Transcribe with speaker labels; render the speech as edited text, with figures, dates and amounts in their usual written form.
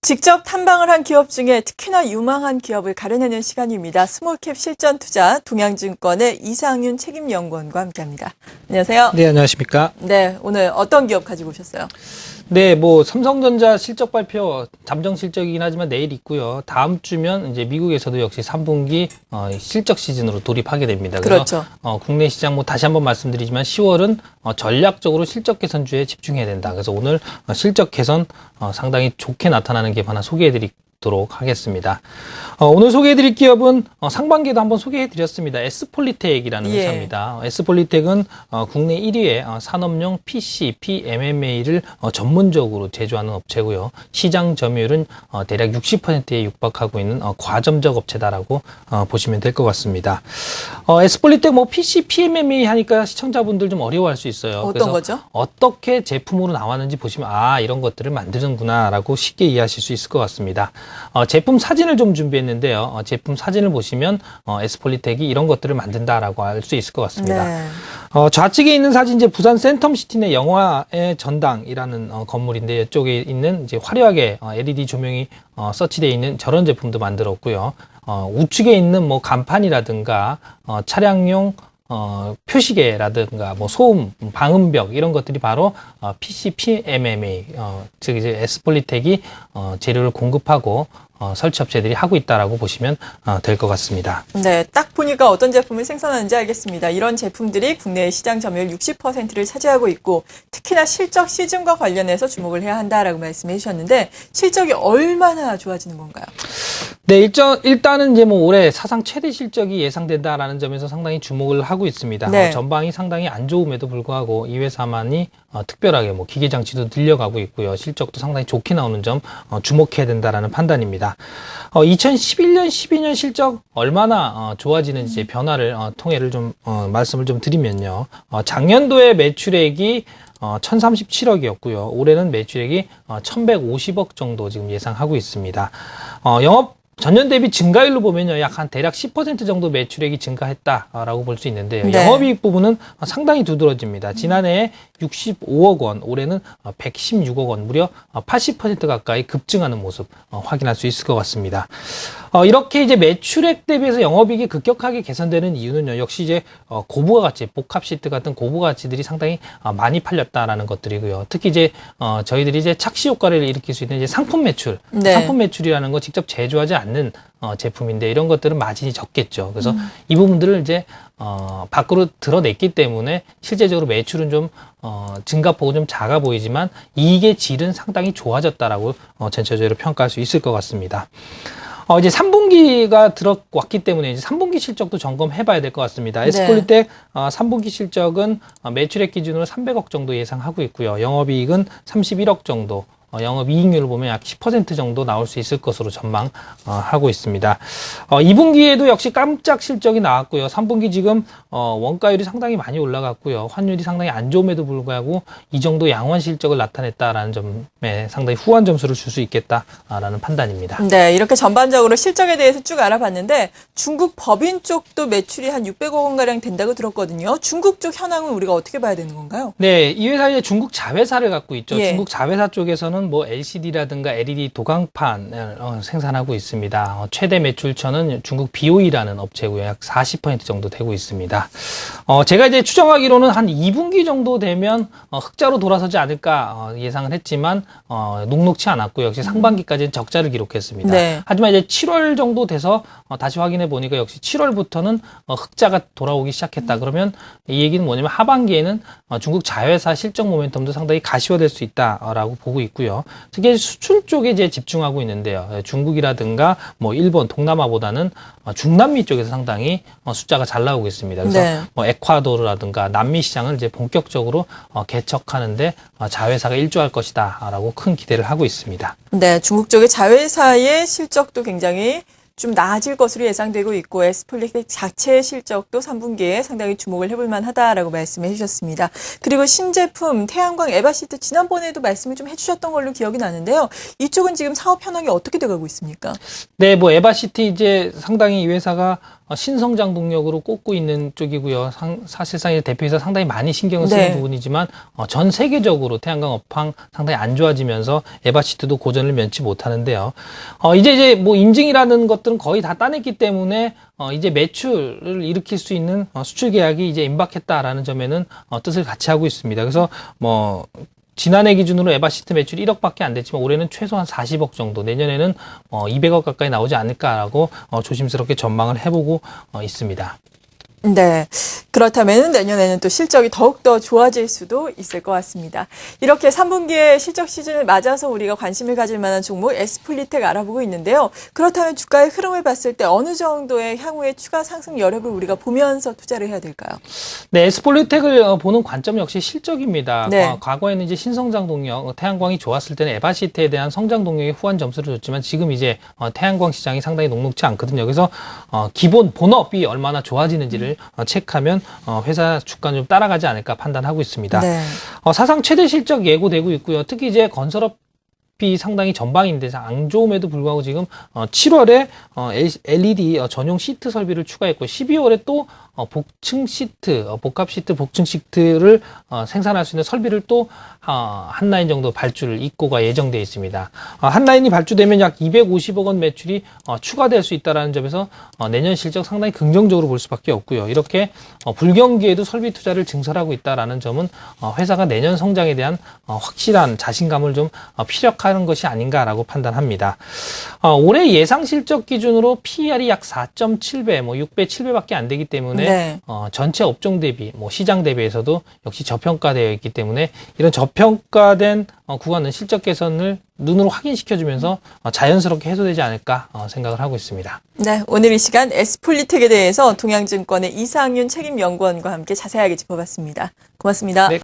Speaker 1: 직접 탐방을 한 기업 중에 특히나 유망한 기업을 가려내는 시간입니다. 스몰캡 실전투자 동양증권의 이상윤 책임연구원과 함께합니다. 안녕하세요.
Speaker 2: 네, 안녕하십니까.
Speaker 1: 네, 오늘 어떤 기업 가지고 오셨어요?
Speaker 2: 네, 삼성전자 실적 발표 잠정 실적이긴 하지만 내일 있고요. 다음 주면 이제 미국에서도 역시 3분기 실적 시즌으로 돌입하게 됩니다.
Speaker 1: 그렇죠.
Speaker 2: 그래서 국내 시장 다시 한번 말씀드리지만 10월은 전략적으로 실적 개선주에 집중해야 된다. 그래서 오늘 실적 개선 상당히 좋게 나타나는 기업 하나 소개해드리도록 하겠습니다. 오늘 소개해드릴 기업은 상반기에도 한번 소개해드렸습니다. S폴리텍이라는 회사입니다. S폴리텍은 국내 1위의 산업용 PC, PMMA를 전문적으로 제조하는 업체고요. 시장 점유율은 대략 60%에 육박하고 있는 과점적 업체다라고 보시면 될 것 같습니다. S폴리텍 PC, PMMA 하니까 시청자분들 좀 어려워할 수 있어요.
Speaker 1: 어떤
Speaker 2: 그래서
Speaker 1: 거죠?
Speaker 2: 어떻게 제품으로 나왔는지 보시면 이런 것들을 만드는구나라고 쉽게 이해하실 수 있을 것 같습니다. 제품 사진을 좀 준비했는데요. 제품 사진을 보시면 S폴리텍이 이런 것들을 만든다라고 알 수 있을 것 같습니다.
Speaker 1: 네.
Speaker 2: 좌측에 있는 사진 이제 부산 센텀시티 내 영화의 전당이라는 건물인데 이쪽에 있는 이제 화려하게 LED 조명이 서치되어 있는 저런 제품도 만들었고요. 우측에 있는 간판이라든가 차량용 표시계라든가 소음, 방음벽 이런 것들이 바로 PC, PMMA 즉 이제 S폴리텍이 재료를 공급하고 설치업체들이 하고 있다라고 보시면 될 것 같습니다.
Speaker 1: 네, 딱 보니까 어떤 제품을 생산하는지 알겠습니다. 이런 제품들이 국내 시장 점유율 60%를 차지하고 있고 특히나 실적 시즌과 관련해서 주목을 해야 한다라고 말씀해 주셨는데 실적이 얼마나 좋아지는 건가요?
Speaker 2: 네, 일단은 이제 올해 사상 최대 실적이 예상된다라는 점에서 상당히 주목을 하고 있습니다.
Speaker 1: 네.
Speaker 2: 전방이 상당히 안 좋음에도 불구하고 이 회사만이 특별하게 기계장치도 늘려가고 있고요. 실적도 상당히 좋게 나오는 점 주목해야 된다라는 판단입니다. 2011년, 12년 실적 얼마나 좋아지는지 변화를 통해를 좀 말씀을 좀 드리면요. 작년도에 매출액이 1037억이었고요. 올해는 매출액이 1150억 정도 지금 예상하고 있습니다. 전년 대비 증가율로 보면요, 대략 10% 정도 매출액이 증가했다라고 볼 수 있는데요.
Speaker 1: 네.
Speaker 2: 영업이익 부분은 상당히 두드러집니다. 지난해에 65억 원, 올해는 116억 원, 무려 80% 가까이 급증하는 모습 확인할 수 있을 것 같습니다. 이렇게 이제 매출액 대비해서 영업이익이 급격하게 개선되는 이유는요, 역시 이제 고부가 가치, 복합 시트 같은 고부가 가치들이 상당히 많이 팔렸다라는 것들이고요. 특히 이제 저희들이 이제 착시 효과를 일으킬 수 있는 이제 상품 매출,
Speaker 1: 네.
Speaker 2: 상품 매출이라는 거 직접 제조하지 않는 제품인데 이런 것들은 마진이 적겠죠. 그래서 이 부분들을 이제 밖으로 드러냈기 때문에 실제적으로 매출은 좀 증가폭은 좀 작아 보이지만 이익의 질은 상당히 좋아졌다라고 전체적으로 평가할 수 있을 것 같습니다. 이제 3분기가 들어왔기 때문에 이제 3분기 실적도 점검해 봐야 될 것 같습니다.
Speaker 1: 네.
Speaker 2: S폴리텍 3분기 실적은 매출액 기준으로 300억 정도 예상하고 있고요. 영업이익은 31억 정도. 영업이익률을 보면 약 10% 정도 나올 수 있을 것으로 전망하고 있습니다. 2분기에도 역시 깜짝 실적이 나왔고요. 3분기 지금 원가율이 상당히 많이 올라갔고요. 환율이 상당히 안 좋음에도 불구하고 이 정도 양호한 실적을 나타냈다라는 점에 상당히 후한 점수를 줄 수 있겠다라는 판단입니다.
Speaker 1: 네, 이렇게 전반적으로 실적에 대해서 쭉 알아봤는데 중국 법인 쪽도 매출이 한 600억 원가량 된다고 들었거든요. 중국 쪽 현황은 우리가 어떻게 봐야 되는 건가요?
Speaker 2: 네, 이 회사 이제 중국 자회사를 갖고 있죠.
Speaker 1: 예.
Speaker 2: 중국 자회사 쪽에서는 LCD라든가 LED 도강판을 생산하고 있습니다. 최대 매출처는 중국 BOE라는 업체고요. 약 40% 정도 되고 있습니다. 제가 이제 추정하기로는 한 2분기 정도 되면 흑자로 돌아서지 않을까 예상을 했지만 녹록치 않았고요. 역시 상반기까지는 적자를 기록했습니다.
Speaker 1: 네.
Speaker 2: 하지만 이제 7월 정도 돼서 다시 확인해 보니까 역시 7월부터는 흑자가 돌아오기 시작했다. 그러면 이 얘기는 뭐냐면 하반기에는 중국 자회사 실적 모멘텀도 상당히 가시화될 수 있다라고 보고 있고요. 특히 수출 쪽에 이제 집중하고 있는데요. 중국이라든가 일본, 동남아보다는 중남미 쪽에서 상당히 숫자가 잘 나오고 있습니다. 그래서
Speaker 1: 네.
Speaker 2: 에콰도르라든가 남미 시장을 이제 본격적으로 개척하는데 자회사가 일조할 것이다라고 큰 기대를 하고 있습니다.
Speaker 1: 네, 중국 쪽의 자회사의 실적도 굉장히 좀 나아질 것으로 예상되고 있고 S폴리텍 자체의 실적도 3분기에 상당히 주목을 해볼 만하다라고 말씀해 주셨습니다. 그리고 신제품 태양광 에바시트 지난번에도 말씀을 좀 해주셨던 걸로 기억이 나는데요. 이쪽은 지금 사업 현황이 어떻게 돼가고 있습니까?
Speaker 2: 네, 에바시티 이제 상당히 이 회사가 신성장 동력으로 꼽고 있는 쪽이고요. 사실상 이제 대표이사 상당히 많이 신경을 쓰는
Speaker 1: 네.
Speaker 2: 부분이지만 전 세계적으로 태양광 업황 상당히 안 좋아지면서 에바시트도 고전을 면치 못하는데요. 이제 뭐 인증이라는 것들은 거의 다 따냈기 때문에 이제 매출을 일으킬 수 있는 수출 계약이 이제 임박했다라는 점에는 뜻을 같이 하고 있습니다. 그래서 뭐 지난해 기준으로 에바시트 매출이 1억밖에 안 됐지만 올해는 최소한 40억 정도, 내년에는 200억 가까이 나오지 않을까라고 조심스럽게 전망을 해보고 있습니다.
Speaker 1: 네. 그렇다면 내년에는 또 실적이 더욱더 좋아질 수도 있을 것 같습니다. 이렇게 3분기의 실적 시즌을 맞아서 우리가 관심을 가질 만한 종목 에스플리텍 알아보고 있는데요. 그렇다면 주가의 흐름을 봤을 때 어느 정도의 향후의 추가 상승 여력을 우리가 보면서 투자를 해야 될까요?
Speaker 2: 네, 에스폴리텍을 보는 관점 역시 실적입니다.
Speaker 1: 네.
Speaker 2: 과거에는 이제 신성장 동력, 태양광이 좋았을 때는 에바시트에 대한 성장 동력이 후한 점수를 줬지만 지금 이제 태양광 시장이 상당히 녹록지 않거든요. 그래서 기본 본업이 얼마나 좋아지는지를 체크하면 회사 주가는 좀 따라가지 않을까 판단하고 있습니다.
Speaker 1: 네.
Speaker 2: 사상 최대 실적 예고되고 있고요. 특히 이제 건설업이 상당히 전방인데 안 좋음에도 불구하고 지금 7월에 LED 전용 시트 설비를 추가했고 12월에 또 복층 시트, 복합 시트, 복층 시트를 생산할 수 있는 설비를 또 한 라인 정도 발주를 입고가 예정되어 있습니다. 한 라인이 발주되면 약 250억 원 매출이 추가될 수 있다는 점에서 내년 실적 상당히 긍정적으로 볼 수밖에 없고요. 이렇게 불경기에도 설비 투자를 증설하고 있다는 점은 회사가 내년 성장에 대한 확실한 자신감을 좀 피력하는 것이 아닌가라고 판단합니다. 올해 예상 실적 기준으로 PER이 약 4.7배, 6배, 7배밖에 안 되기 때문에
Speaker 1: 네.
Speaker 2: 전체 업종 대비, 시장 대비에서도 역시 저평가되어 있기 때문에 이런 저평가된 구간은 실적 개선을 눈으로 확인시켜주면서 자연스럽게 해소되지 않을까 생각을 하고 있습니다.
Speaker 1: 네. 오늘 이 시간 에스폴리텍에 대해서 동양증권의 이상윤 책임연구원과 함께 자세하게 짚어봤습니다. 고맙습니다.
Speaker 2: 네.